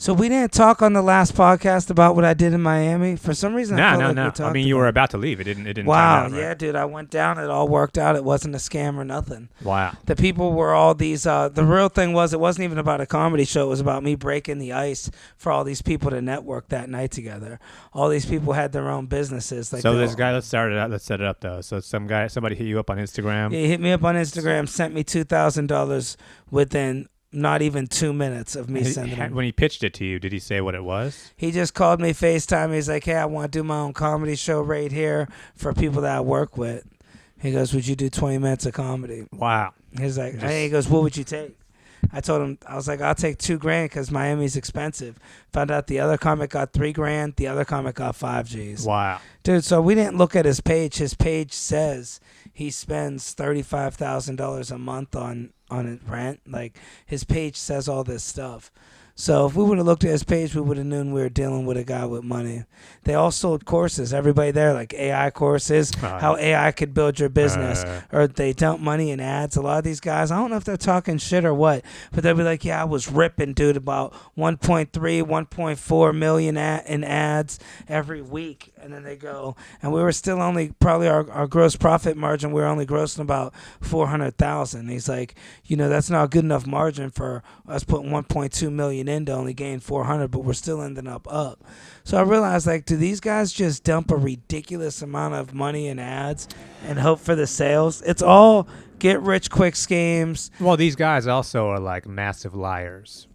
So we didn't talk on the last podcast about what I did in Miami. For some reason, I felt like we talked I mean, you were about to leave. It didn't. Wow, time out, right? yeah, dude. I went down. It all worked out. It wasn't a scam or nothing. Wow. The people were all these. The real thing was, it wasn't even about a comedy show. It was about me breaking the ice for all these people to network that night together. All these people had their own businesses. Like, so this guy, let's set it up though. So somebody hit you up on Instagram. He hit me up on Instagram, sent me $2,000 within not even 2 minutes of me sending him. When he pitched it to you, did he say what it was? He just called me FaceTime. He's like, hey, I want to do my own comedy show right here for people that I work with. He goes, would you do 20 minutes of comedy? Wow. He's like, hey, he goes, what would you take? I told him, I was like, I'll take $2,000 because Miami's expensive. Found out the other comic got $3,000. The other comic got 5 Gs. Wow. Dude, so we didn't look at his page. His page says he spends $35,000 a month on rent. Like, his page says all this stuff. So if we would have looked at his page, we would have known we were dealing with a guy with money. They all sold courses. Everybody there, like AI courses, how AI could build your business. Or they dump money in ads. A lot of these guys, I don't know if they're talking shit or what, but they'll be like, yeah, I was ripping, dude, about 1.3, 1.4 million in ads every week. And then they go, and we were still only, probably our gross profit margin, we were only grossing about 400,000. He's like, that's not a good enough margin for us putting 1.2 million in to only gain 400, but we're still ending up. So I realized, like, do these guys just dump a ridiculous amount of money in ads and hope for the sales? It's all get rich quick schemes. Well, these guys also are like massive liars.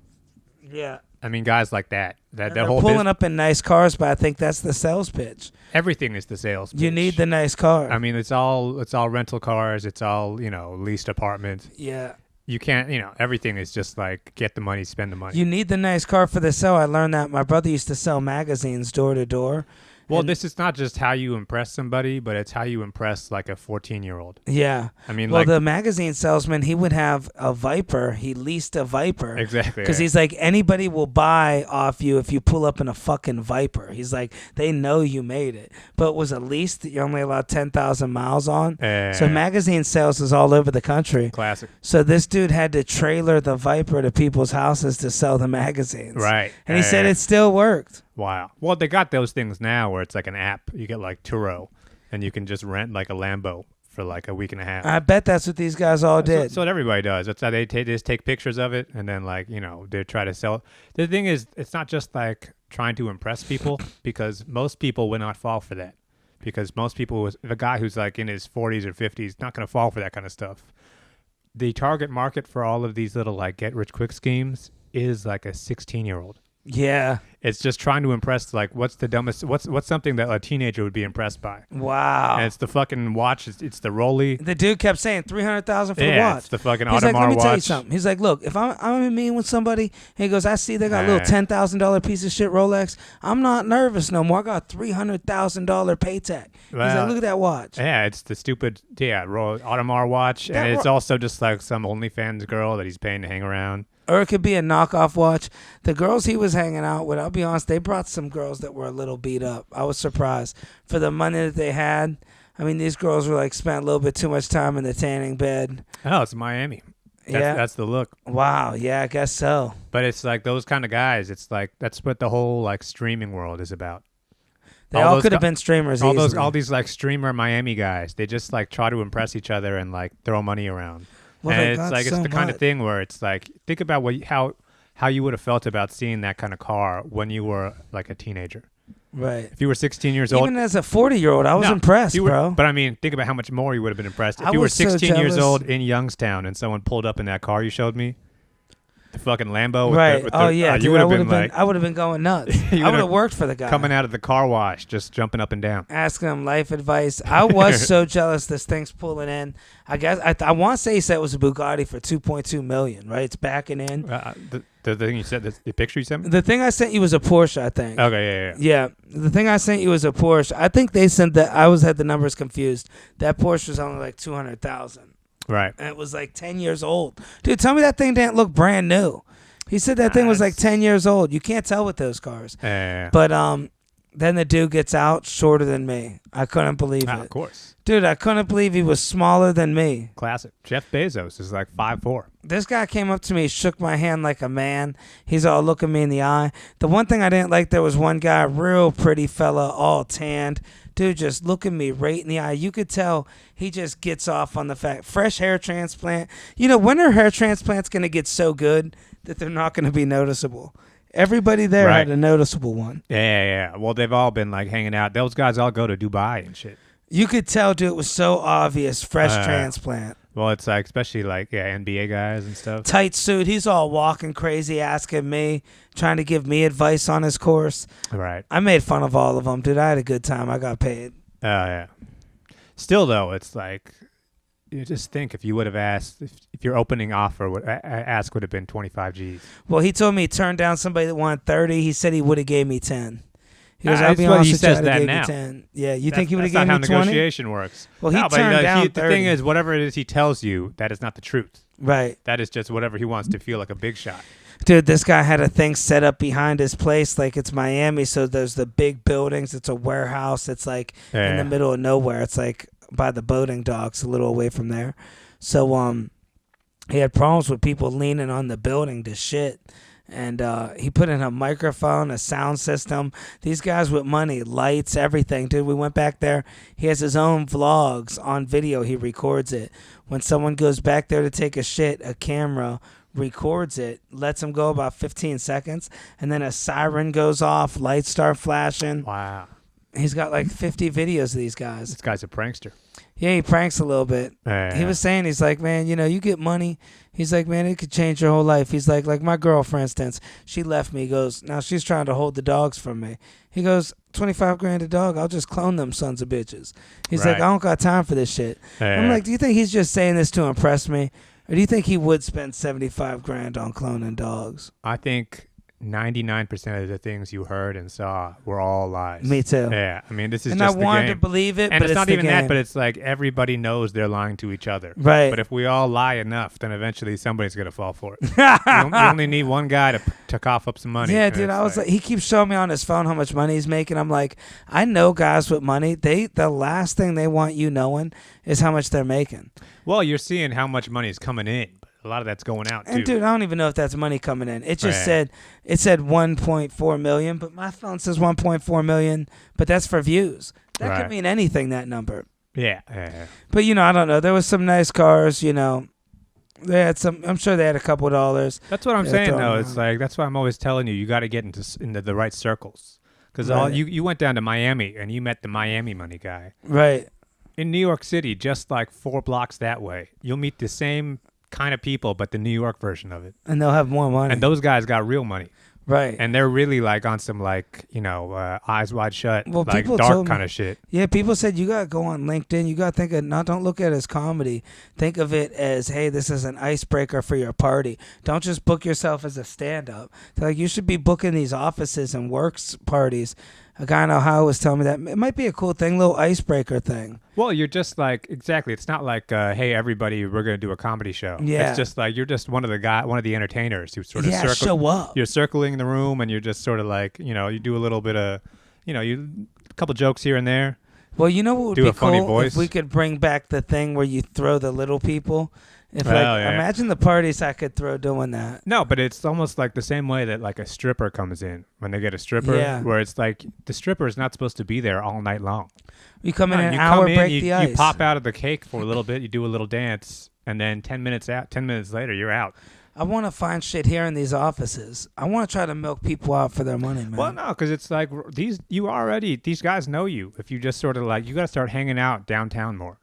Yeah. I mean, guys like that They're pulling up in nice cars, but I think that's the sales pitch. Everything is the sales pitch. You need the nice car. I mean, it's all rental cars. It's all, leased apartments. Yeah. You can't, everything is just like get the money, spend the money. You need the nice car for the sale. I learned that. My brother used to sell magazines door to door. Well, this is not just how you impress somebody, but it's how you impress like a 14-year-old. Yeah. I mean, well, the magazine salesman, he would have a Viper. He leased a Viper. Exactly. Because he's like, anybody will buy off you if you pull up in a fucking Viper. He's like, they know you made it. But it was a lease that you're only allowed 10,000 miles on. So magazine sales is all over the country. Classic. So this dude had to trailer the Viper to people's houses to sell the magazines. Right. And he said it still worked. Wow. Well, they got those things now where it's like an app. You get like Turo, and you can just rent like a Lambo for like a week and a half. I bet that's what these guys all did. So what everybody does. That's how they just take pictures of it, and then like, they try to sell it. The thing is, it's not just like trying to impress people, because most people would not fall for that. Because most people, the guy who's like in his 40s or 50s, not going to fall for that kind of stuff. The target market for all of these little like get rich quick schemes is like a 16-year-old. Yeah. It's just trying to impress, like, what's the dumbest, what's something that a teenager would be impressed by? Wow. And it's the fucking watch, it's the Rolly. The dude kept saying $300,000 for the watch. Yeah, it's the fucking Audemars watch. He's like, let me tell you watch. something. He's like, look, if I'm in meeting with somebody, he goes, I see they got a little $10,000 piece of shit Rolex. I'm not nervous no more. I got $300,000 pay tag. He's like, look at that watch. Yeah, it's the stupid, Audemars watch. And it's also just like some OnlyFans girl that he's paying to hang around. Or it could be a knockoff watch. The girls he was hanging out with, I'll be honest, they brought some girls that were a little beat up. I was surprised. For the money that they had, I mean, these girls were like spent a little bit too much time in the tanning bed. Oh, it's Miami. That's the look. Wow, yeah, I guess so. But it's like those kind of guys. It's like, that's what the whole like streaming world is about. They all could have been streamers easily. All these like streamer Miami guys, they just like try to impress each other and like throw money around. Well, and it's like, it's the kind of thing where it's like, think about how you would have felt about seeing that kind of car when you were like a teenager. Right. If you were 16 years old. Even as a 40-year-old, I was impressed, bro. But I mean, think about how much more you would have been impressed. If you were 16 years old in Youngstown and someone pulled up in that car you showed me, the fucking Lambo. Right. You would have been like, I would have been going nuts. I would have worked for the guy. Coming out of the car wash, just jumping up and down. Asking him life advice. I was so jealous this thing's pulling in. I guess I want to say he said it was a Bugatti for $2.2 million, right? It's backing in. The thing you said, the picture you sent me? The thing I sent you was a Porsche, I think. Okay, yeah. Yeah, the thing I sent you was a Porsche. I think they sent that. I had the numbers confused. That Porsche was only like $200,000. Right. And it was like 10 years old. Dude, tell me that thing didn't look brand new. He said that thing was like 10 years old. You can't tell with those cars. Yeah. But Then the dude gets out shorter than me. I couldn't believe Of it. course. Dude, I couldn't believe he was smaller than me. Classic. Jeff Bezos is like 5'4". This guy came up to me, shook my hand like a man. He's all looking me in the eye. The one thing I didn't like, there was one guy, real pretty fella, all tanned. Dude, just looking me right in the eye. You could tell he just gets off on the fact. Fresh hair transplant. You know, when are hair transplants going to get so good that they're not going to be noticeable? Everybody there Right. had a noticeable one. Yeah. Well, they've all been like hanging out. Those guys all go to Dubai and shit. You could tell, dude, it was so obvious. Fresh transplant. Well, it's like, especially like, NBA guys and stuff. Tight suit. He's all walking crazy, asking me, trying to give me advice on his course. Right. I made fun of all of them, dude. I had a good time. I got paid. Oh, yeah. Still, though, it's like, you just think if you would have asked, if your opening offer ask would have been 25 G's. Well, he told me he turned down somebody that wanted 30. He said he would have gave me 10. He goes, I'll That's be what honest he with you, says I'd have that gave now. you 10. Yeah, you think he would have That's given not me how 20? negotiation works. Well, he No, but turned down the 30. thing is, whatever it is he tells you, that is not the truth. Right. That is just whatever he wants to feel like a big shot. Dude, this guy had a thing set up behind his place like it's Miami, so there's the big buildings. It's a warehouse. It's like in the middle of nowhere. It's like by the boating docks, a little away from there. So he had problems with people leaning on the building to shit. And he put in a microphone, a sound system. These guys with money, lights, everything. Dude, we went back there. He has his own vlogs on video. He records it. When someone goes back there to take a shit, a camera records it, lets him go about 15 seconds, and then a siren goes off, lights start flashing. Wow. He's got like 50 videos of these guys. This guy's a prankster. Yeah, he pranks a little bit. He was saying, he's like, man, you know, you get money. He's like, man, it could change your whole life. He's like my girl, for instance, she left me. He goes, now she's trying to hold the dogs from me. He goes, 25 grand a dog, I'll just clone them sons of bitches. He's like, I don't got time for this shit. I'm like, do you think he's just saying this to impress me? Or do you think he would spend 75 grand on cloning dogs? I think 99% of the things you heard and saw were all lies. Me too. Yeah, I mean, this is and just I wanted the to game. believe it, And but it's not even the that, game. but it's like everybody knows they're lying to each other. Right. But if we all lie enough, then eventually somebody's going to fall for it. You only need one guy to cough up some money. Yeah, dude, I was like, he keeps showing me on his phone how much money he's making. I'm like, I know guys with money. The last thing they want you knowing is how much they're making. well, you're seeing how much money is coming in, but a lot of that's going out, too. And dude, I don't even know if that's money coming in. It just said 1.4 million, but my phone says 1.4 million, but that's for views. That could mean anything, that number. Yeah. But you know, I don't know. There was some nice cars, you know. They had some. I'm sure they had a couple $. That's what I'm Yeah, saying, throwing though. around. It's like, that's why I'm always telling you, you got to get into the right circles. Because Right. you went down to Miami, and you met the Miami money guy. Right. In New York City, just like 4 blocks that way, you'll meet the same kind of people, but the New York version of it. And they'll have more money. And those guys got real money. right. And they're really like on some like, you know, eyes wide shut, Well, like people dark told me- kind of shit. Yeah, people said you gotta go on LinkedIn. You gotta think of don't look at it as comedy. Think of it as, hey, this is an icebreaker for your party. Don't just book yourself as a stand-up. They're like, you should be booking these offices and works parties. A guy in Ohio was telling me that it might be a cool thing, little icebreaker thing. Well, you're just like, exactly. It's not like, hey, everybody, we're going to do a comedy show. Yeah. It's just like, you're just one of the entertainers who sort of show up. You're circling the room and you're just sort of like, you know, you do a little bit of, you know, a couple jokes here and there. Well, you know what would Do be a funny cool voice. if we could bring back the thing where you throw the little people. If Oh, yeah. imagine the parties I could throw doing that. No, but it's almost like the same way that like a stripper comes in when they get a stripper, Yeah. where it's like the stripper is not supposed to be there all night long. You come in No, an you hour, come in, break you, the ice. you pop out of the cake for a little bit, you do a little dance, and then 10 minutes later, you're out. I want to find shit here in these offices. I want to try to milk people out for their money, man. Well, no, because it's like these guys know you. If you just sort of like, you got to start hanging out downtown more.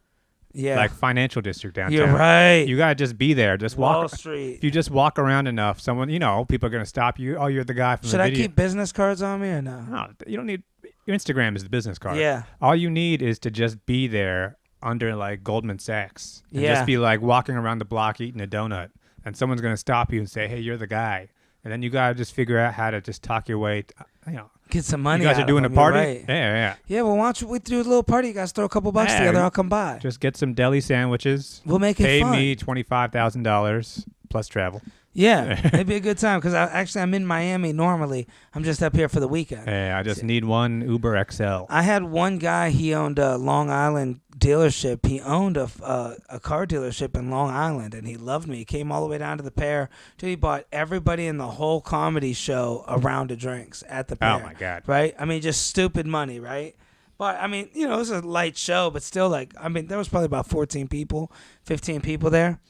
Yeah. Like financial district downtown. You're right. You got to just be there. Just Wall walk. Street. If you just walk around enough, someone, you know, people are going to stop you. Oh, you're the guy from Should the I video. keep business cards on me or no? No, you don't need. Your Instagram is the business card. Yeah. All you need is to just be there under like Goldman Sachs. And Yeah. just be like walking around the block eating a donut. And someone's going to stop you and say, hey, you're the guy. And then you got to just figure out how to just talk your way. You know, Get some money. you guys out are doing a of them. You're party? right. Yeah. Yeah, well, why don't we do a little party? You guys throw a couple bucks Yeah, together. I'll come by. Just get some deli sandwiches. We'll make it Pay fun. me $25,000 plus travel. Yeah, it'd be a good time because I'm in Miami normally. I'm just up here for the weekend. Hey, I just need one Uber XL. I had one guy. He owned a Long Island dealership. He owned a car dealership in Long Island, and he loved me. He came all the way down to the Pear. Dude, he bought everybody in the whole comedy show a round of drinks at the Pear. Oh my God! Right? I mean, just stupid money, right? But I mean, it was a light show, but still, like, I mean, there was probably about 14 people, 15 people there,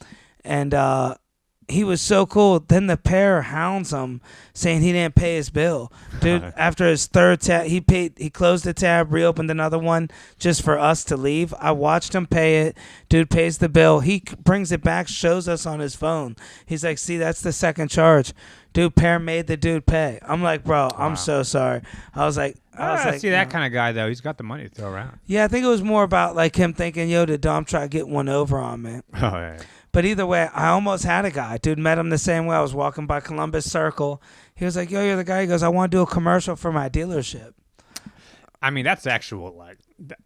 and he was so cool. Then the Pear hounds him, saying he didn't pay his bill. Dude, after his third tab, he closed the tab, reopened another one just for us to leave. I watched him pay it. Dude pays the bill. He brings it back, shows us on his phone. He's like, see, that's the second charge. Dude, Pear made the dude pay. I'm like, bro, I'm so sorry. I was like, see that kind of guy though. He's got the money to throw around. Yeah, I think it was more about like him thinking, yo, did Dom try to get one over on me? Oh yeah. But either way, I almost had a guy. Dude, met him the same way. I was walking by Columbus Circle. He was like, yo, you're the guy. He goes, I want to do a commercial for my dealership. I mean, that's actual, like,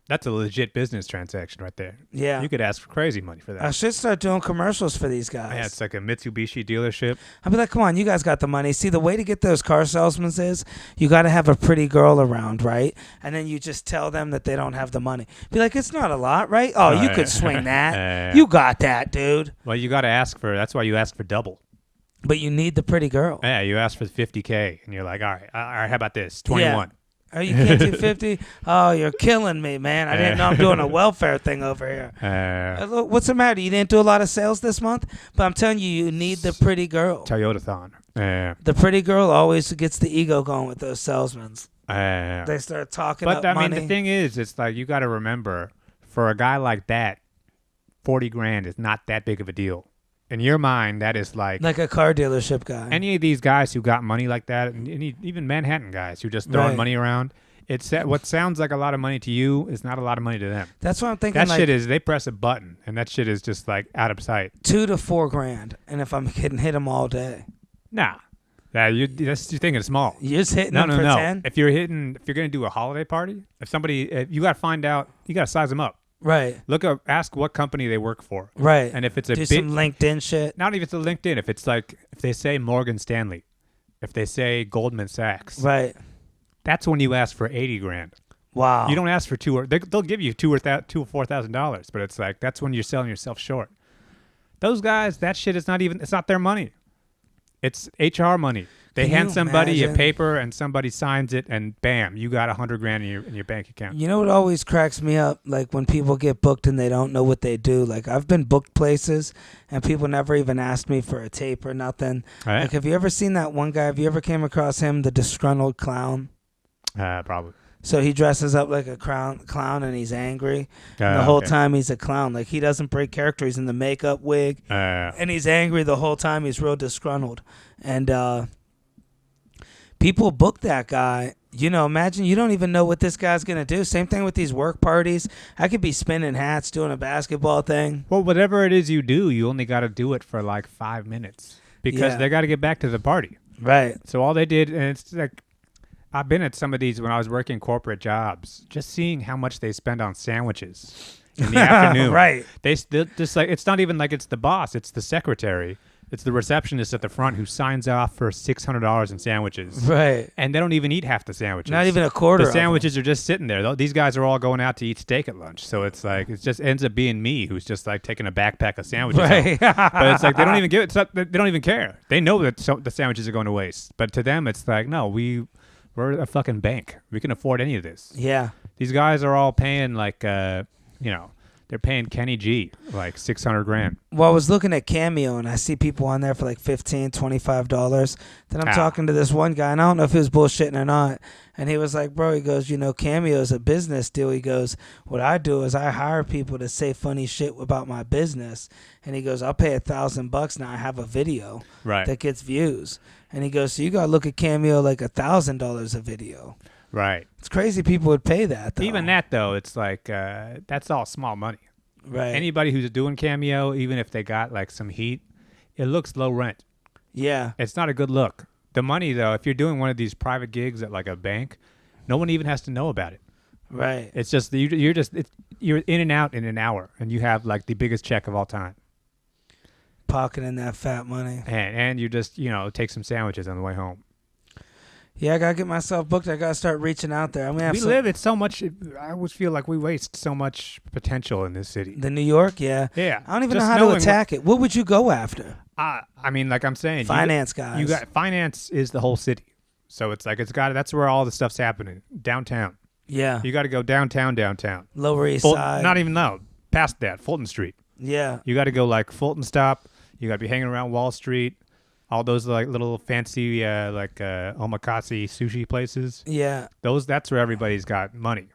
that's a legit business transaction right there. Yeah. You could ask for crazy money for that. I should start doing commercials for these guys. Yeah, it's like a Mitsubishi dealership. I'd be like, come on, you guys got the money. See, the way to get those car salesmen is you got to have a pretty girl around, right? And then you just tell them that they don't have the money. Be like, it's not a lot, right? Oh, you could swing that. You got that, dude. Well, you got to ask for, that's why you ask for double. But you need the pretty girl. Yeah, you ask for 50K, and you're like, all right, how about this? 21. Yeah. Oh, you can't do 50? Oh, you're killing me, man. I didn't know I'm doing a welfare thing over here. Look, what's the matter? You didn't do a lot of sales this month? But I'm telling you, you need the pretty girl. Toyota-thon. The pretty girl always gets the ego going with those salesmen. They start talking up money. But, I mean, the thing is, it's like you got to remember, for a guy like that, 40 grand is not that big of a deal. In your mind, that is like a car dealership guy. Any of these guys who got money like that, and even Manhattan guys who just throwing money around, it's what sounds like a lot of money to you is not a lot of money to them. That's what I'm thinking. That shit is, they press a button, and that shit is just like out of sight. 2 to 4 grand, and if I'm hit them all day. Nah. You're thinking small. You're just hitting them for 10? If you're going to do a holiday party, if you got to find out, you got to size them up. Right. Look up, ask what company they work for. Right. And if it's a some LinkedIn shit. Not even if it's a LinkedIn. If it's like, if they say Morgan Stanley, if they say Goldman Sachs. Right. That's when you ask for 80 grand. Wow. You don't ask for they'll give you $2,000 or $4,000, but it's like, that's when you're selling yourself short. Those guys, that shit is it's not their money. It's HR money. They hand somebody a paper and somebody signs it, and bam, you got 100 grand in your bank account. You know what always cracks me up? Like when people get booked and they don't know what they do. Like I've been booked places and people never even asked me for a tape or nothing. Right. Like have you ever seen that one guy? Have you ever came across him, the disgruntled clown? Probably. So he dresses up like a clown and he's angry. And the whole time he's a clown. Like he doesn't break character. He's in the makeup wig. And he's angry the whole time. He's real disgruntled. And people book that guy. Imagine you don't even know what this guy's going to do. Same thing with these work parties. I could be spinning hats, doing a basketball thing. Well, whatever it is you do, you only got to do it for like 5 minutes because they got to get back to the party. Right. So all they did, and it's like, I've been at some of these when I was working corporate jobs, just seeing how much they spend on sandwiches in the afternoon. Right. They just like, it's not even like it's the boss, it's the secretary. It's the receptionist at the front who signs off for $600 in sandwiches. Right. And they don't even eat half the sandwiches. Not even a quarter. The sandwiches are just sitting there. These guys are all going out to eat steak at lunch. So it's like, it just ends up being me who's just like taking a backpack of sandwiches home. But it's like, they don't even they don't even care. They know that the sandwiches are going to waste. But to them, it's like, no, we're a fucking bank. We can afford any of this. Yeah. These guys are all paying like, they're paying Kenny G like 600 grand. Well, I was looking at Cameo and I see people on there for like $15, $25. Then I'm talking to this one guy and I don't know if he was bullshitting or not. And he was like, bro, he goes, Cameo is a business deal. He goes, what I do is I hire people to say funny shit about my business. And he goes, I'll pay $1,000 now. I have a video that gets views. And he goes, so you got to look at Cameo like $1,000 a video. Right. It's crazy people would pay that, though. Even that, though, it's like, that's all small money. Right. Anybody who's doing Cameo, even if they got like some heat, it looks low rent. Yeah. It's not a good look. The money, though, if you're doing one of these private gigs at like a bank, no one even has to know about it. Right. It's just, you're in and out in an hour, and you have like the biggest check of all time. pocketing that fat money. and you just take some sandwiches on the way home. Yeah, I gotta get myself booked. I gotta start reaching out there. I'm gonna have We live at so much. I always feel like we waste so much potential in this city. the New York. Yeah, Yeah, I don't even just know how to knowing attack it. What would you go after? I mean, like I'm saying, Finance guys. You got finance is the whole city, so it's like that's where all the stuff's happening downtown. Yeah, You got to go downtown. Lower East Side. Not even past that Fulton Street. Yeah, You got to go like Fulton Stop. You got to be hanging around Wall Street. All those like little fancy omakase sushi places. yeah. That's where everybody's got money,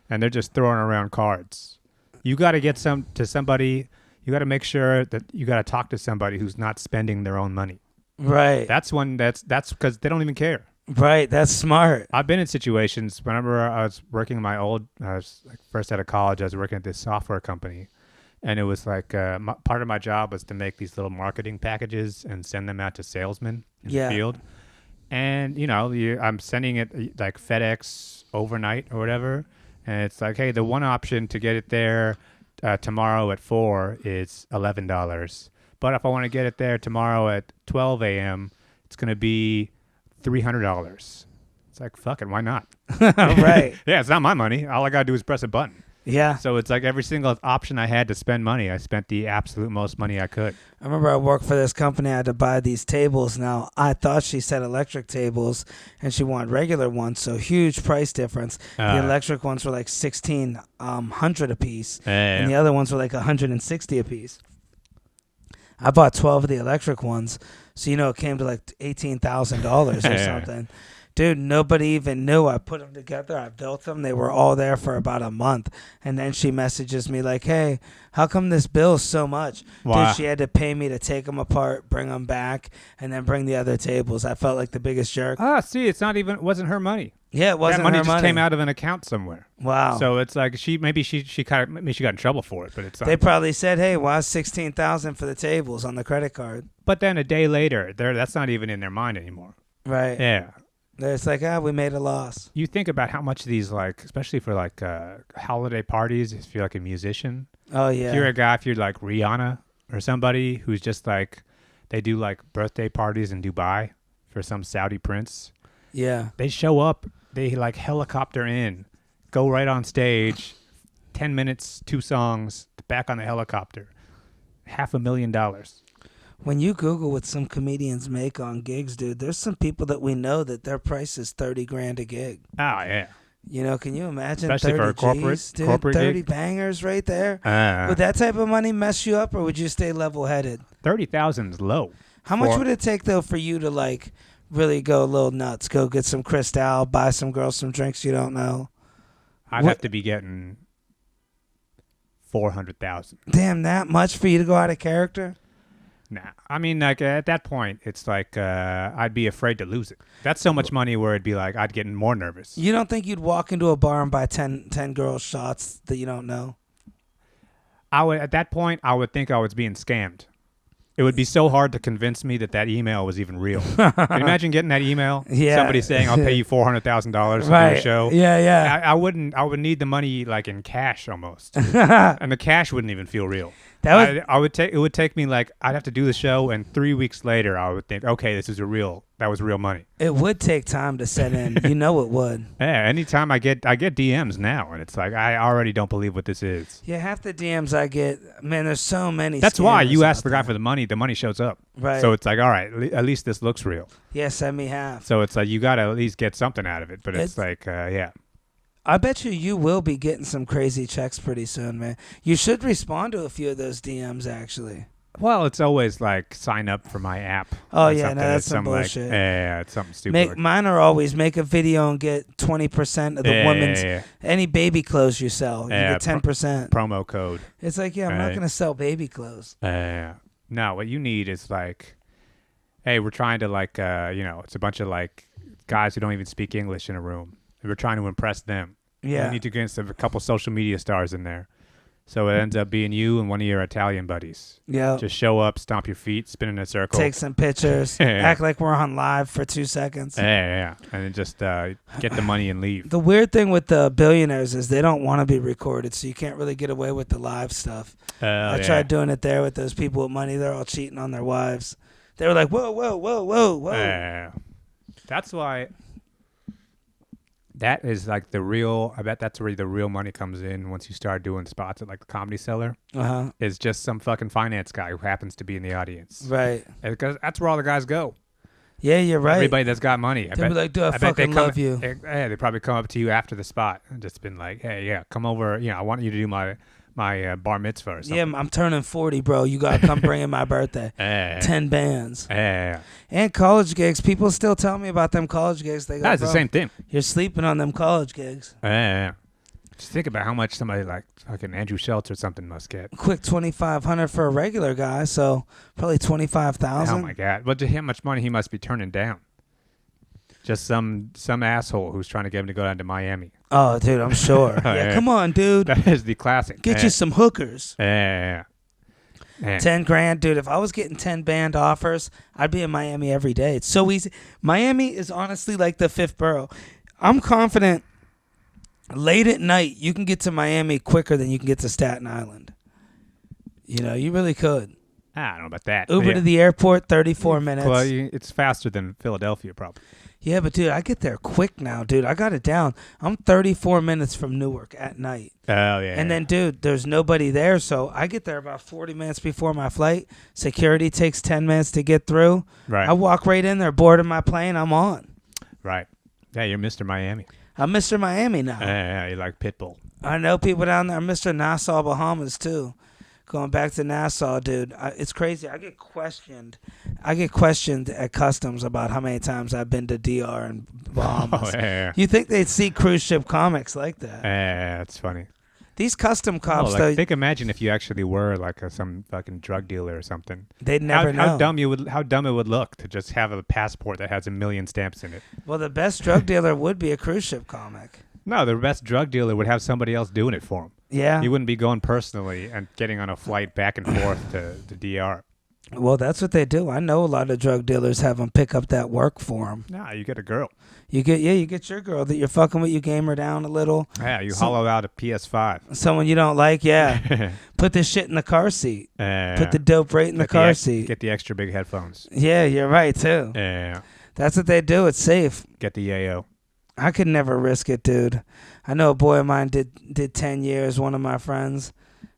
and they're just throwing around cards. You got to get somebody. You got to make sure that you got to talk to somebody who's not spending their own money. Right. That's because they don't even care. Right. That's smart. I've been in situations whenever I was working I was like first out of college. I was working at this software company. And it was like part of my job was to make these little marketing packages and send them out to salesmen in the field. And, I'm sending it like FedEx overnight or whatever. And it's like, hey, the one option to get it there tomorrow at 4 is $11. But if I want to get it there tomorrow at 12 a.m., it's going to be $300. It's like, fuck it, why not? Right. Yeah, it's not my money. All I got to do is press a button. Yeah. So it's like every single option I had to spend money, I spent the absolute most money I could. I remember I worked for this company. I had to buy these tables. Now, I thought she said electric tables, and she wanted regular ones, so huge price difference. The electric ones were like $1,600 a piece, and the other ones were like $160 a piece. I bought 12 of the electric ones, so it came to like $18,000 or something. Dude, nobody even knew. I put them together. I built them. They were all there for about a month. And then she messages me like, hey, how come this bill's so much? Wow. Dude, she had to pay me to take them apart, bring them back, and then bring the other tables. I felt like the biggest jerk. See, it wasn't her money. Yeah, it wasn't that money her just money. came out of an account somewhere. Wow. So it's like she got in trouble for it, but it's They probably said, hey, why $16,000 for the tables on the credit card? But then a day later, that's not even in their mind anymore. Right. Yeah. It's like, we made a loss. You think about how much these, like, especially for like holiday parties, if you're like a musician. Oh, yeah. If you're a guy, if you're like Rihanna or somebody who's just like, they do like birthday parties in Dubai for some Saudi prince. Yeah. They show up, they like helicopter in, go right on stage, 10 minutes, 2 songs, back on the helicopter. $500,000. When you Google what some comedians make on gigs, dude, there's some people that we know that their price is $30,000 a gig. Oh, yeah. Can you imagine Especially 30 for a corporate, Gs, dude? corporate 30 gig? bangers right there? Would that type of money mess you up, or would you stay level-headed? 30,000 is low. How much would it take, though, for you to, like, really go a little nuts? Go get some Cristal, buy some girls some drinks you don't know? I'd have to be getting 400,000. Damn, that much for you to go out of character? Nah, I mean, like at that point, it's like I'd be afraid to lose it. That's so much money where it'd be like I'd get more nervous. You don't think you'd walk into a bar and buy 10 girls shots that you don't know? At that point, I would think I was being scammed. It would be so hard to convince me that email was even real. Can you imagine getting that email? Yeah. Somebody saying, "I'll pay you $400,000 for Right. your show." Yeah. I wouldn't. I would need the money like in cash almost, and the cash wouldn't even feel real. It would take me like I'd have to do the show, and 3 weeks later, I would think, okay, that was real money. It would take time to set in. You know it would. Yeah. Anytime I get DMs now, and it's like I already don't believe what this is. Yeah, half the DMs I get, man, there's so many. That's why you ask the guy there. for the money shows up. Right. So it's like, all right, at least this looks real. Yeah, send me half. So it's like you got to at least get something out of it. But it's like, yeah. I bet you will be getting some crazy checks pretty soon, man. You should respond to a few of those DMs, actually. Well, it's always like sign up for my app. Oh, yeah, no, that's some bullshit. Like, yeah, it's something stupid. Mine are always make a video and get 20% of the women's any baby clothes you sell. You get 10%. Promo code. It's like, I'm not going to sell baby clothes. No, what you need is like, hey, we're trying to like, it's a bunch of like guys who don't even speak English in a room. We're trying to impress them. Yeah. We need to get a couple social media stars in there. So it ends up being you and one of your Italian buddies. Yeah. Just show up, stomp your feet, spin in a circle. Take some pictures. Act like we're on live for 2 seconds. Yeah. And then just get the money and leave. The weird thing with the billionaires is they don't want to be recorded, so you can't really get away with the live stuff. I tried doing it there with those people with money. They're all cheating on their wives. They were like, whoa, whoa, whoa, whoa, whoa. That's why... That is like the real. I bet that's where the real money comes in once you start doing spots at like the Comedy Cellar. Is just some fucking finance guy who happens to be in the audience, right? Because that's where all the guys go. Yeah, you're right. Everybody that's got money. They'll be like, "Dude, I fucking love you." Yeah, they probably come up to you after the spot and just been like, "Hey, yeah, come over. You know, I want you to do my bar mitzvah or something." Yeah, I'm turning 40, bro. You gotta come bring in my birthday. 10 bands. And college gigs. People still tell me about them college gigs. They go, that's the same thing. You're sleeping on them college gigs. Just think about how much somebody like fucking Andrew Schultz or something must get. Quick $2,500 for a regular guy, so probably $25,000. Oh my god! But how much money he must be turning down? Just some asshole who's trying to get him to go down to Miami. Oh, dude, I'm sure. Yeah, come on, dude. That is the classic. Get you some hookers. Yeah. 10 grand, dude. If I was getting 10 band offers, I'd be in Miami every day. It's so easy. Miami is honestly like the fifth borough. I'm confident late at night you can get to Miami quicker than you can get to Staten Island. You know, you really could. I don't know about that. Uber to the airport, 34 minutes. Well, it's faster than Philadelphia, probably. Yeah, but dude, I get there quick now, dude. I got it down. I'm 34 minutes from Newark at night. Oh, yeah. And then, dude, there's nobody there, so I get there about 40 minutes before my flight. Security takes 10 minutes to get through. Right. I walk right in there, boarding my plane, I'm on. Right. Yeah, you're Mr. Miami. I'm Mr. Miami now. Yeah, you're like Pitbull. I know people down there. I'm Mr. Nassau, Bahamas, too. Going back to Nassau, dude, it's crazy. I get questioned at customs about how many times I've been to DR and Bahamas. You think they'd see cruise ship comics like that? Yeah, that's funny. These custom cops, though. Imagine if you actually were like some fucking drug dealer or something. They'd never know. How dumb it would look to just have a passport that has 1 million stamps in it. Well, the best drug dealer would be a cruise ship comic. No, the best drug dealer would have somebody else doing it for him. Yeah. You wouldn't be going personally and getting on a flight back and forth to DR. Well, that's what they do. I know a lot of drug dealers have them pick up that work for them. Nah, you get a girl. You get your girl that you're fucking with. You game her down a little. Yeah, you hollow out a PS5. Someone you don't like, yeah. Put the shit in the car seat. Put the dope right in the car seat. Get the extra big headphones. Yeah, you're right, too. Yeah. That's what they do. It's safe. Get the yayo. I could never risk it, dude. I know a boy of mine did 10 years, one of my friends.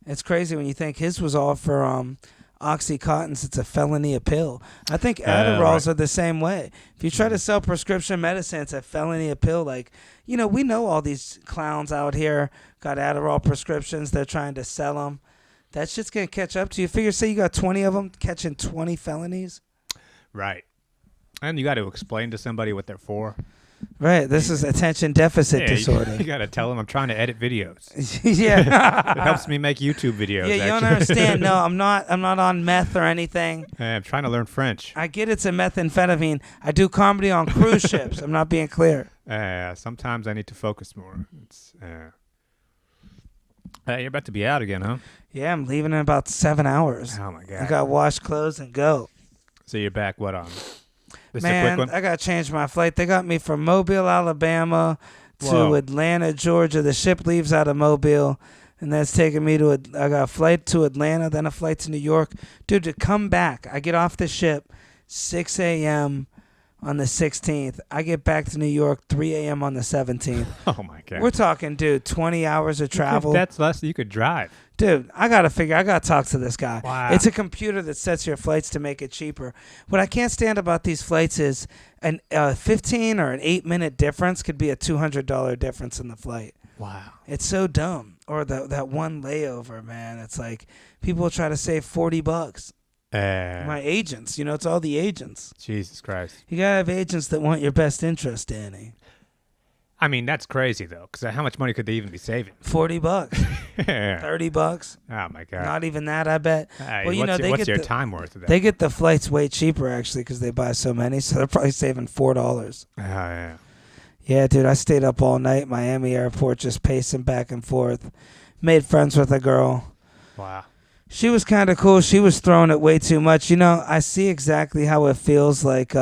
It's crazy when you think his was all for Oxycontins. It's a felony appeal. I think Adderalls are the same way. If you try to sell prescription medicine, it's a felony appeal. Like, you know, we know all these clowns out here got Adderall prescriptions. They're trying to sell them. That shit's going to catch up to you. Figure, say you got 20 of them, catching 20 felonies. Right. And you got to explain to somebody what they're for. Right, this is attention deficit disorder. You gotta tell them I'm trying to edit videos. Yeah, it helps me make YouTube videos. Yeah, you don't understand. No, I'm not on meth or anything. I'm trying to learn French. I get it's a methamphetamine. I do comedy on cruise ships. I'm not being clear. Sometimes I need to focus more. You're about to be out again, huh? Yeah, I'm leaving in about 7 hours. Oh my god! I got wash clothes and go. So you're back? What on? This Man, I got to change my flight. They got me from Mobile, Alabama to Atlanta, Georgia. The ship leaves out of Mobile, and that's taking me to I got a flight to Atlanta, then a flight to New York. Dude, to come back, I get off the ship 6 a.m. on the 16th. I get back to New York 3 a.m. on the 17th. Oh, my God. We're talking, dude, 20 hours of travel. That's less than you could drive. Dude, I got to talk to this guy. Wow. It's a computer that sets your flights to make it cheaper. What I can't stand about these flights is a 15 or an 8-minute difference could be a $200 difference in the flight. Wow. It's so dumb. Or that one layover, man. It's like people try to save $40. My agents, it's all the agents. Jesus Christ. You got to have agents that want your best interest, Danny. I mean, that's crazy, though, because how much money could they even be saving? $40. $30. Oh, my God. Not even that, I bet. Well, what's your time worth of that? They get the flights way cheaper, actually, because they buy so many, so they're probably saving $4. Oh, yeah. Yeah, dude, I stayed up all night, Miami airport, just pacing back and forth. made friends with a girl. Wow. She was kind of cool. She was throwing it way too much. You know, I see exactly how it feels like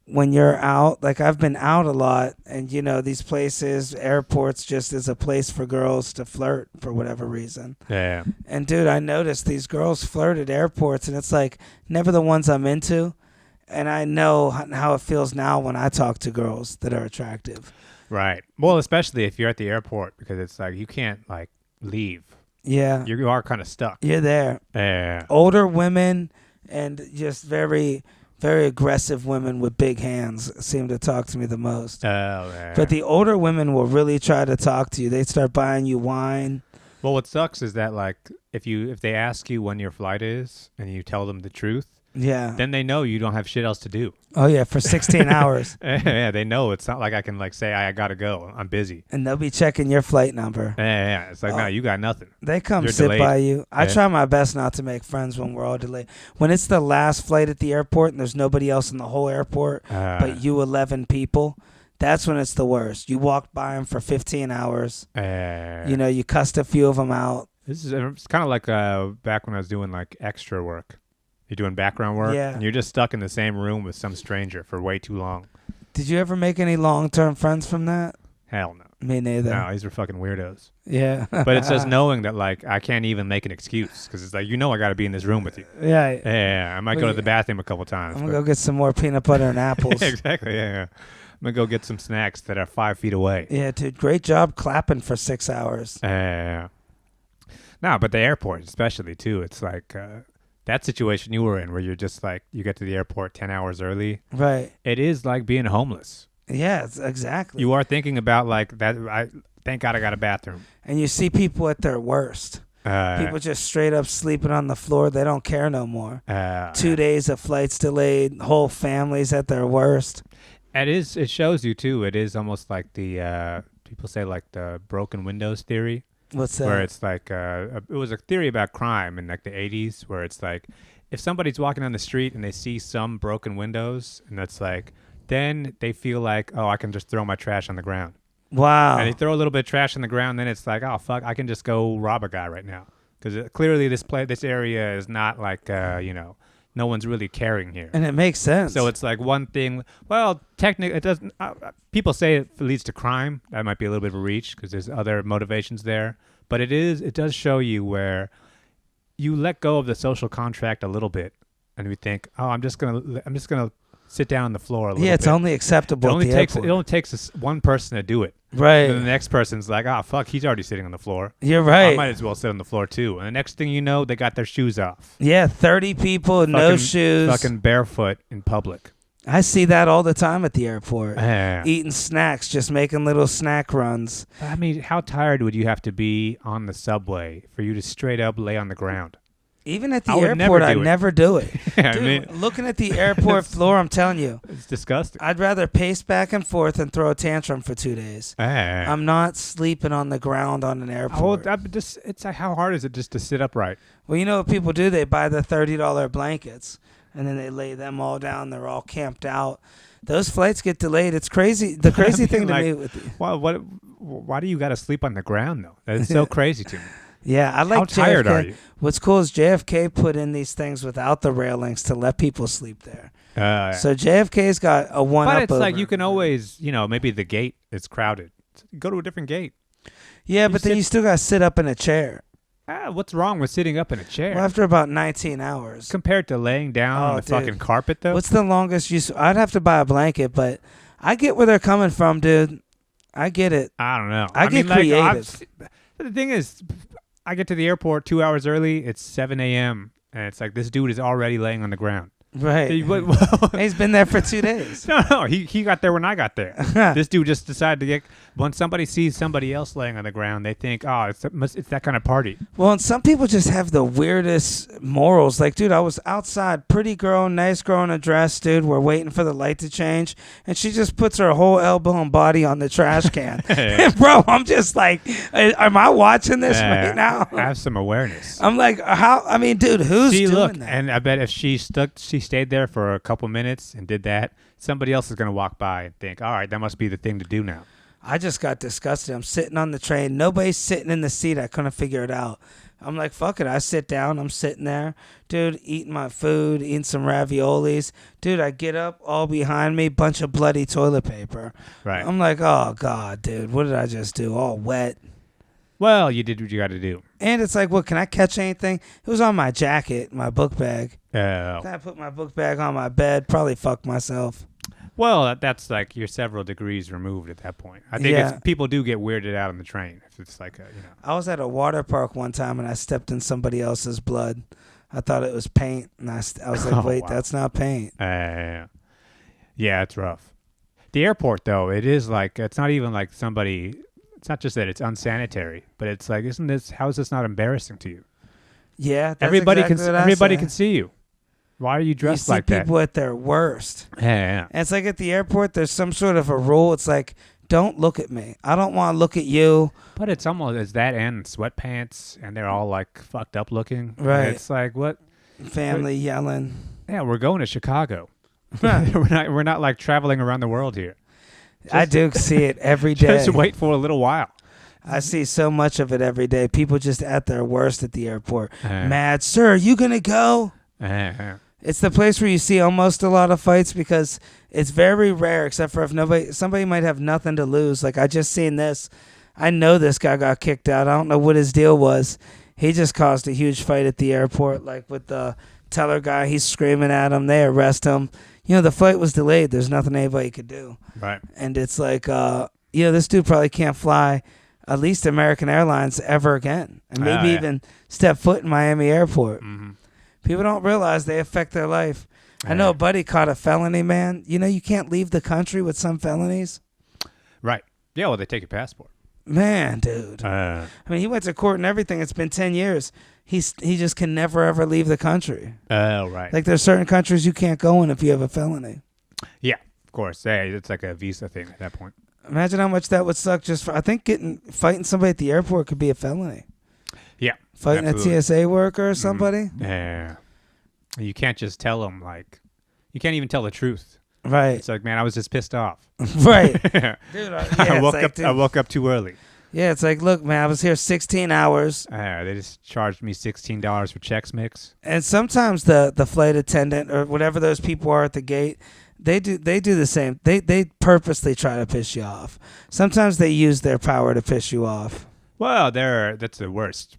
when you're out. Like, I've been out a lot, and, you know, these places, airports just is a place for girls to flirt for whatever reason. Yeah. And, dude, I noticed these girls flirt at airports, and it's like never the ones I'm into. And I know how it feels now when I talk to girls that are attractive. Right. Well, especially if you're at the airport, because it's like you can't, like, leave. Yeah. You are kind of stuck. You're there. Yeah. Older women and just very, very aggressive women with big hands seem to talk to me the most. Oh, yeah. But the older women will really try to talk to you. They start buying you wine. Well, what sucks is that, like, if they ask you when your flight is and you tell them the truth, Yeah. then they know you don't have shit else to do. Oh, yeah, for 16 hours. Yeah, they know. It's not like I can, like, say I gotta go. I'm busy. And they'll be checking your flight number. Yeah. It's like, no, you got nothing. They come You're sit delayed. by you. I Yeah. try my best not to make friends when we're all delayed. When it's the last flight at the airport and there's nobody else in the whole airport but you 11 people, that's when it's the worst. You walked by them for 15 hours. You know, you cussed a few of them out. It's kind of like back when I was doing, like, extra work. You're doing background work, Yeah. and you're just stuck in the same room with some stranger for way too long. Did you ever make any long-term friends from that? Hell no. Me neither. No, these are fucking weirdos. Yeah. But it's just knowing that, like, I can't even make an excuse because it's like, you know, I got to be in this room with you. Yeah. Yeah, I might go to the bathroom a couple times. I'm going to go get some more peanut butter and apples. Exactly, yeah. I'm going to go get some snacks that are 5 feet away. Yeah, dude. Great job clapping for 6 hours. Yeah. No, but the airport especially, too. It's like that situation you were in where you're just like, you get to the airport 10 hours early. Right. It is like being homeless. Yeah, exactly. You are thinking about, like, that. Thank God I got a bathroom. And you see people at their worst. People just straight up sleeping on the floor. They don't care no more. 2 days of flights delayed. Whole families at their worst. It shows you, too. It is almost like the, people say, like, the broken windows theory. What's that? Where it's like, it was a theory about crime in, like, the 80s, where it's like, if somebody's walking down the street and they see some broken windows, and that's like, then they feel like, oh, I can just throw my trash on the ground. Wow. And they throw a little bit of trash on the ground, then it's like, oh, fuck, I can just go rob a guy right now. Because clearly this area is not like, no one's really caring here. And it makes sense. So it's like one thing. Well, technically, it doesn't. People say it leads to crime. That might be a little bit of a reach because there's other motivations there. But it does show you where you let go of the social contract a little bit, and you think, oh, I'm just gonna sit down on the floor a little bit. Yeah, it's only acceptable. It only takes one person to do it. Right. And the next person's like, oh, fuck, he's already sitting on the floor. You're right. I might as well sit on the floor too. And the next thing you know, they got their shoes off. Yeah, 30 people, no shoes. Fucking barefoot in public. I see that all the time at the airport. Yeah. Eating snacks, just making little snack runs. I mean, how tired would you have to be on the subway for you to straight up lay on the ground? Even at the I would airport, never I do it. never do it. Yeah, Dude, I mean, looking at the airport floor, I'm telling you, it's disgusting. I'd rather pace back and forth and throw a tantrum for 2 days. I'm not sleeping on the ground on an airport. It's like, how hard is it just to sit upright? Well, you know what people do? They buy the $30 blankets, and then they lay them all down. They're all camped out. Those flights get delayed. It's crazy. The crazy thing to me with the, why do you got to sleep on the ground, though? That's so crazy to me. Yeah, I like How tired JFK. are you? What's cool is JFK put in these things without the railings to let people sleep there. So JFK's got a one-up. But it's like over. you can always, maybe the gate is crowded. Go to a different gate. Yeah, but then you still got to sit up in a chair. What's wrong with sitting up in a chair? Well, after about 19 hours. Compared to laying down on the fucking carpet, though? What's the longest I'd have to buy a blanket, but I get where they're coming from, dude. I get it. I don't know. I get creative. The thing is, I get to the airport 2 hours early. It's 7 a.m. And it's like, this dude is already laying on the ground. Right. He's been there for 2 days. No, he got there when I got there. This dude just decided to when somebody sees somebody else laying on the ground, they think, oh, it's that kind of party. Well, and some people just have the weirdest morals. Like, dude, I was outside, pretty girl, nice girl in a dress, dude. We're waiting for the light to change, and she just puts her whole elbow and body on the trash can. Bro, I'm just like, am I watching this right now? Have some awareness. I'm like, how? I mean, dude, who's doing that? And I bet if she stayed there for a couple minutes and did that, somebody else is going to walk by and think, all right, that must be the thing to do now. I just got disgusted. I'm sitting on the train. Nobody's sitting in the seat. I couldn't figure it out. I'm like, fuck it. I sit down. I'm sitting there, dude, eating my food, eating some raviolis. Dude, I get up, all behind me, bunch of bloody toilet paper. Right. I'm like, oh, God, dude, what did I just do? All wet. Well, you did what you got to do. And it's like, what, can I catch anything? It was on my jacket, my book bag. Oh. I put my book bag on my bed, probably fuck myself. Well, that's like you're several degrees removed at that point. I think people do get weirded out on the train. If it's like I was at a water park one time and I stepped in somebody else's blood. I thought it was paint, and I was like, wait, that's not paint. Yeah, it's rough. The airport, though, it is like, it's not even like somebody, it's not just that it's unsanitary, but it's like, how is this not embarrassing to you? Yeah, that's everybody exactly can see you. Why are you dressed like that? You see people at their worst. Yeah. And it's like at the airport, there's some sort of a rule. It's like, don't look at me. I don't want to look at you. But it's that and sweatpants, and they're all like fucked up looking. Right. And it's like, what? Family yelling. Yeah, we're going to Chicago. we're not like traveling around the world here. I do see it every day. Just wait for a little while. I see so much of it every day. People just at their worst at the airport. Mad, sir, are you going to go? It's the place where you see almost a lot of fights because it's very rare, except for if somebody might have nothing to lose. Like, I just seen this. I know this guy got kicked out. I don't know what his deal was. He just caused a huge fight at the airport, like with the teller guy. He's screaming at him. They arrest him. The flight was delayed. There's nothing anybody could do. Right. And it's like, this dude probably can't fly at least American Airlines ever again. And maybe even step foot in Miami Airport. Mm-hmm. People don't realize they affect their life. I know a buddy caught a felony, man. You can't leave the country with some felonies. Right. Yeah, well, they take your passport. Man, dude. I mean, he went to court and everything. It's been 10 years. He just can never, ever leave the country. Oh, right. Like, there's certain countries you can't go in if you have a felony. Yeah, of course. Yeah, it's like a visa thing at that point. Imagine how much that would suck just for, I think fighting somebody at the airport could be a felony. Yeah. Fighting absolutely. A TSA worker or somebody? Yeah. You can't just tell them, like, you can't even tell the truth. Right. It's like, man, I was just pissed off. Right. Dude, I woke up too early. Yeah, it's like, look, man, I was here 16 hours. They just charged me $16 for Chex Mix. And sometimes the flight attendant or whatever those people are at the gate, they do the same. They purposely try to piss you off. Sometimes they use their power to piss you off. Well, that's the worst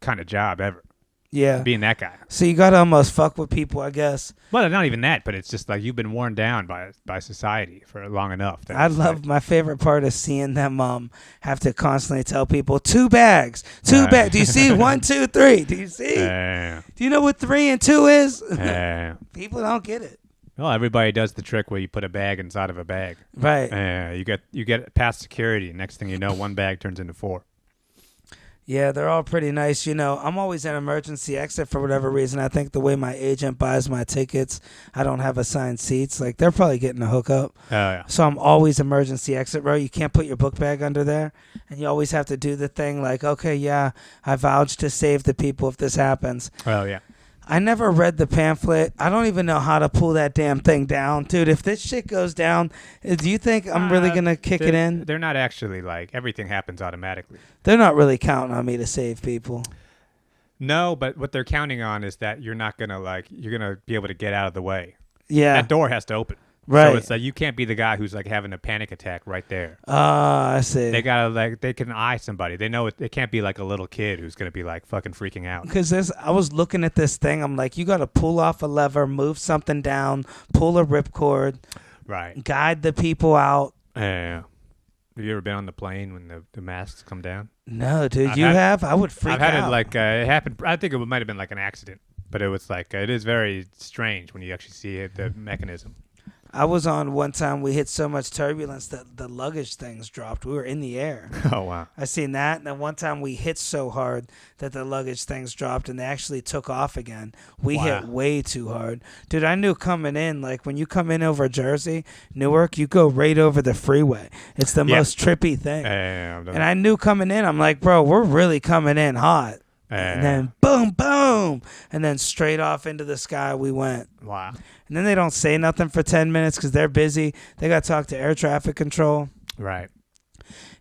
kind of job ever. Yeah. Being that guy. So you got to almost fuck with people, I guess. Well, not even that, but it's just like you've been worn down by society for long enough. My favorite part is seeing them have to constantly tell people, 2 bags. 2 bags. Do you see 1, 2, 3? Do you see? Do you know what 3 and 2 is? People don't get it. Well, everybody does the trick where you put a bag inside of a bag. Right. You get past security. Next thing you know, 1 bag turns into 4. Yeah, they're all pretty nice. I'm always an emergency exit for whatever reason. I think the way my agent buys my tickets, I don't have assigned seats. Like, they're probably getting a hookup. Oh, yeah. So I'm always emergency exit row. You can't put your book bag under there. And you always have to do the thing like, okay, yeah, I vouch to save the people if this happens. Oh, yeah. I never read the pamphlet. I don't even know how to pull that damn thing down. Dude, if this shit goes down, do you think I'm really going to kick it in? They're not actually like, everything happens automatically. They're not really counting on me to save people. No, but what they're counting on is that you're not going to you're going to be able to get out of the way. Yeah. That door has to open. Right. So it's like you can't be the guy who's like having a panic attack right there. I see. They gotta they can eye somebody. They know it can't be like a little kid who's gonna be like fucking freaking out. Because I was looking at this thing. I'm like, you got to pull off a lever, move something down, pull a ripcord, right? Guide the people out. Yeah. Have you ever been on the plane when the masks come down? No, dude. I would freak out. I've had it like it happened. I think it might have been like an accident, but it was like it is very strange when you actually see it, the mechanism. I was on one time, we hit so much turbulence that the luggage things dropped. We were in the air. Oh, wow. I seen that. And then one time we hit so hard that the luggage things dropped and they actually took off again. We hit way too hard. Dude, I knew coming in, like when you come in over Jersey, Newark, you go right over the freeway. It's the most trippy thing. And I knew coming in, I'm like, bro, we're really coming in hot. And then boom, boom. And then straight off into the sky we went. Wow. And then they don't say nothing for 10 minutes because they're busy. They got to talk to air traffic control. Right.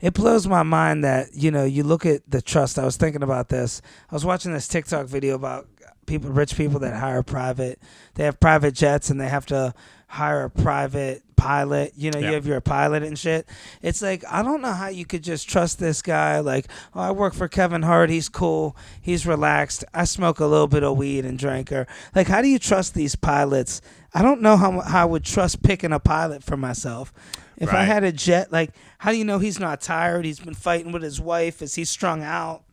It blows my mind that, you look at the trust. I was thinking about this. I was watching this TikTok video about rich people that they have private jets and they have to hire a private pilot. You have your pilot and shit. It's like, I don't know how you could just trust this guy. Like, oh, I work for Kevin Hart. He's cool. He's relaxed. I smoke a little bit of weed and drink her. Like, how do you trust these pilots? I don't know how I would trust picking a pilot for myself. If I had a jet, like, how do you know he's not tired? He's been fighting with his wife. Is he strung out?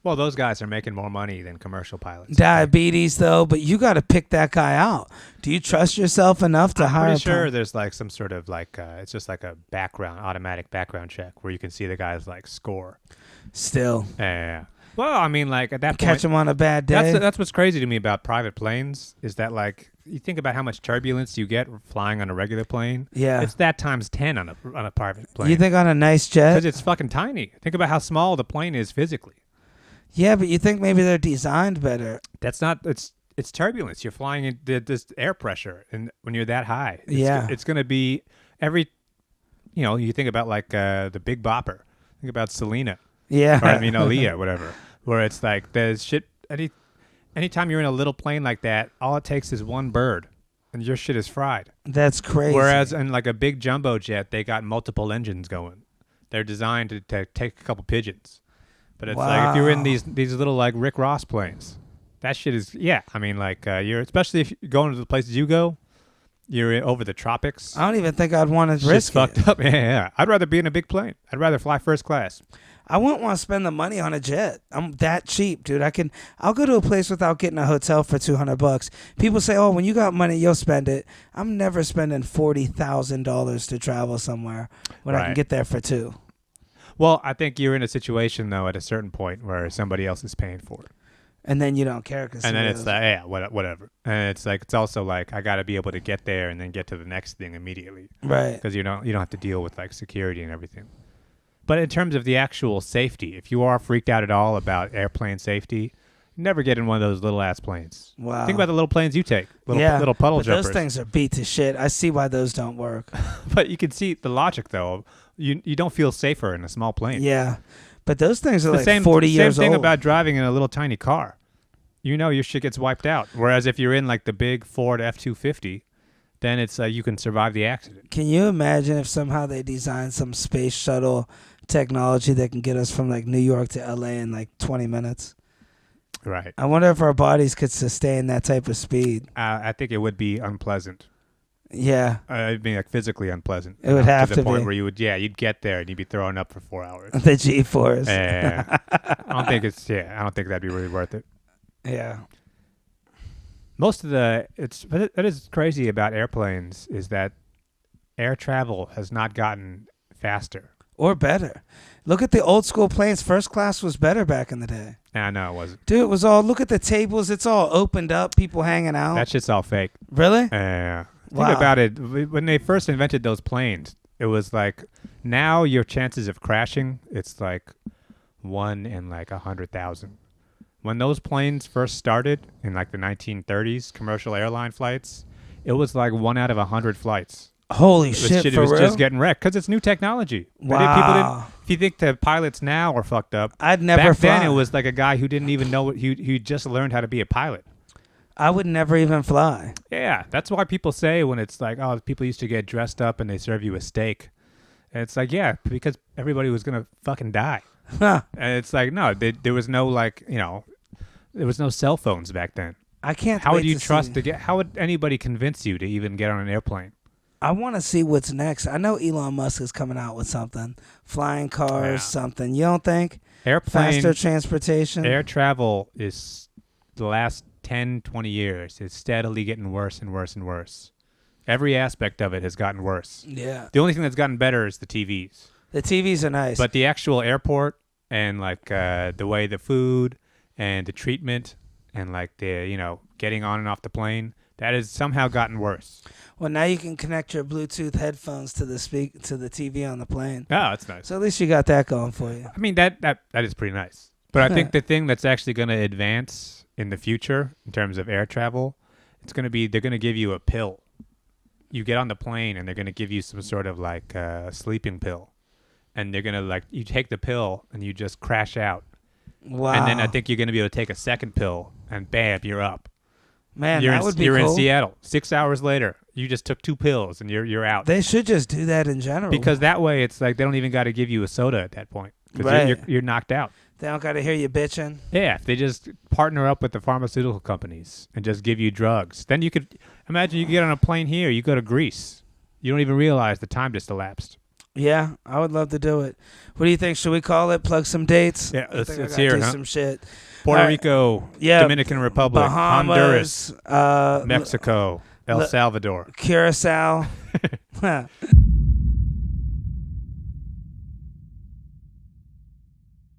Well, those guys are making more money than commercial pilots. Diabetes, though, but you got to pick that guy out. Do you trust yourself enough to hire? I'm pretty sure there's like some sort of like it's just like a automatic background check where you can see the guy's like score. Still. Yeah. Well, I mean, like at that point, catch him on a bad day. That's what's crazy to me about private planes is that like you think about how much turbulence you get flying on a regular plane. Yeah. It's that times 10 on a private plane. You think on a nice jet? Because it's fucking tiny. Think about how small the plane is physically. Yeah, but you think maybe they're designed better. That's not. It's turbulence. You're flying in this air pressure, and when you're that high, it's going to be every. You think about like the Big Bopper. Think about Selena. Yeah. Or, Aaliyah, whatever. Where it's like there's shit. Anytime you're in a little plane like that, all it takes is one bird, and your shit is fried. That's crazy. Whereas in like a big jumbo jet, they got multiple engines going. They're designed to take a couple pigeons. But it's like if you're in these little like Rick Ross planes, that shit is I mean like you're especially if you're going to the places you go, you're over the tropics. I don't even think I'd want to risk it. Fucked up. Yeah. I'd rather be in a big plane. I'd rather fly first class. I wouldn't want to spend the money on a jet. I'm that cheap, dude. I'll go to a place without getting a hotel for $200. People say, "Oh, when you got money, you'll spend it." I'm never spending $40,000 to travel somewhere when I can get there for $2. Well, I think you're in a situation, though, at a certain point where somebody else is paying for it. And then you don't care. And then it's like, whatever. And it's like, it's also like, I got to be able to get there and then get to the next thing immediately. Right. Because you don't have to deal with like security and everything. But in terms of the actual safety, if you are freaked out at all about airplane safety, never get in one of those little ass planes. Wow. Think about the little planes you take. Little puddle jumpers. Those things are beat to shit. I see why those don't work. But you can see the logic, though. You don't feel safer in a small plane. Yeah. But those things are like 40 years old. Same thing about driving in a little tiny car. Your shit gets wiped out. Whereas if you're in like the big Ford F-250, then it's you can survive the accident. Can you imagine if somehow they designed some space shuttle technology that can get us from like New York to LA in like 20 minutes? Right. I wonder if our bodies could sustain that type of speed. I think it would be unpleasant. Yeah. It'd be like physically unpleasant. It would have to to the point be. where you'd get there and you'd be throwing up for 4 hours. The G-force. Yeah. I don't think that'd be really worth it. Yeah. Most of that is crazy about airplanes is that air travel has not gotten faster. Or better. Look at the old school planes. First class was better back in the day. Nah, no, it wasn't. Dude, it was all, look at the tables. It's all opened up. People hanging out. That shit's all fake. Really? Yeah. Wow. Think about it. When they first invented those planes, it was like now your chances of crashing, it's like 1 in like 100,000. When those planes first started in like the 1930s, commercial airline flights, it was like 1 out of 100 flights. Holy shit, It for was real? just getting wrecked because it's new technology. Wow. If you think the pilots now are fucked up, I'd never back fly. then it was like a guy who didn't even know he just learned how to be a pilot. I would never even fly. Yeah, that's why people say when it's like, oh, people used to get dressed up and they serve you a steak. And it's like, yeah, because everybody was going to fucking die. Huh. And it's like, no, there was no like, there was no cell phones back then. I can't How wait would you to trust see. to get, how would anybody convince you to even get on an airplane? I want to see what's next. I know Elon Musk is coming out with something. Flying cars, something. You don't think? Faster transportation? Air travel is the last 10, 20 years is steadily getting worse and worse and worse. Every aspect of it has gotten worse. Yeah. The only thing that's gotten better is the TVs. The TVs are nice. But the actual airport and like the way the food and the treatment and like the, getting on and off the plane, that has somehow gotten worse. Well, now you can connect your Bluetooth headphones to the TV on the plane. Oh, that's nice. So at least you got that going for you. I mean, that is pretty nice. But I think the thing that's actually going to advance in the future in terms of air travel, they're going to give you a pill. You get on the plane and they're going to give you some sort of like sleeping pill. and they're gonna like you take the pill and you just crash out. Wow. And then I think you're gonna be able to take a second pill, and bam, you're up. Man, You're that in, would be you're cool. in Seattle. 6 hours later, you just took 2 pills and you're out. They should just do that in general. Because that way, it's like they don't even got to give you a soda at that point. Because Right. you're knocked out. They don't got to hear you bitching. Yeah, if they just partner up with the pharmaceutical companies and just give you drugs, then you could imagine you get on a plane here, you go to Greece, you don't even realize the time just elapsed. Yeah, I would love to do it. What do you think? Should we call it? Plug some dates? Yeah, I let's think I gotta hear it, do huh? some shit. Puerto All right. Rico, Yeah, Dominican Republic, Honduras, Bahamas, Mexico, El Salvador. Curacao.